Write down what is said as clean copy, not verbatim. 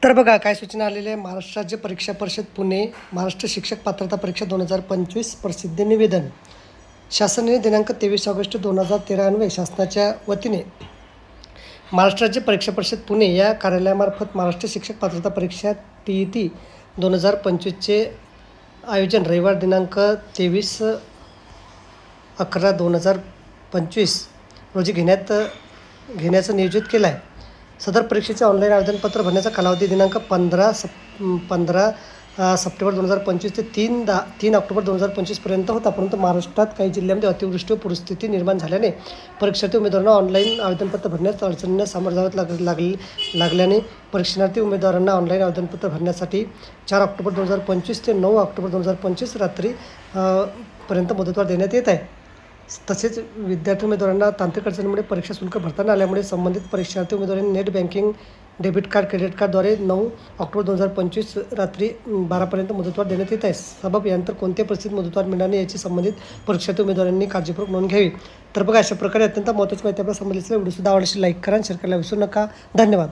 तर बघा काय सूचना आलेली आहे. महाराष्ट्र राज्य परीक्षा परिषद पुणे महाराष्ट्र शिक्षक पात्रता परीक्षा 2025 प्रसिद्धी निवेदन. शासनाने दिनांक 23 ऑगस्ट 2013 अन्वये शासनाच्या वतीने महाराष्ट्र राज्य परीक्षा परिषद पुणे या कार्यालयामार्फत महाराष्ट्र शिक्षक पात्रता परीक्षा TET 2025चे आयोजन रविवार दिनांक 23/11/2025 रोजी घेण्याचं नियोजित केलं आहे. सदर परीक्षेचे ऑनलाईन आवेदनपत्र भरण्याचा कालावधी दिनांक 15 सप्टेंबर 2025 ते 3 ऑक्टोबर 2025पर्यंत होता. परंतु महाराष्ट्रात काही जिल्ह्यांमध्ये अतिवृष्टी व पूरस्थिती निर्माण झाल्याने परीक्षार्थी उमेदवारांना ऑनलाईन आवेदनपत्र भरण्यास अडचणींना सामोरे जावे लागल्याने परीक्षार्थी उमेदवारांना ऑनलाईन आवेदनपत्र भरण्यासाठी 4 ऑक्टोबर 2025 ते 9 ऑक्टोबर 2025 रात्री पर्यंत मुदतवाढ देण्यात येत आहे. तसेच विद्यार्थी उमेदवारांना तांत्रिक अडचणीमुळे परीक्षा शुल्क भरता आल्यामुळे संबंधित परीक्षार्थी उमेदवारांनी net banking, debit card, credit कार्डद्वारे 9 ऑक्टोबर 2025 रात्री 12पर्यंत मुदतवाढ देण्यात येत आहे. सबब यानंतर कोणत्याही परिस्थितीत मुदतवाढ मिळणार नाही याची संबंधित परीक्षार्थी उमेदवारांनी काळजीपूर्वक नोंद घ्यावी. तर बघा, अशा प्रकारे अत्यंत महत्त्वाची माहिती आपल्याला संबंधित व्हिडिओ सुद्धा आवडल्यास लाईक करा आणि शेअर करायला विसरू नका. धन्यवाद.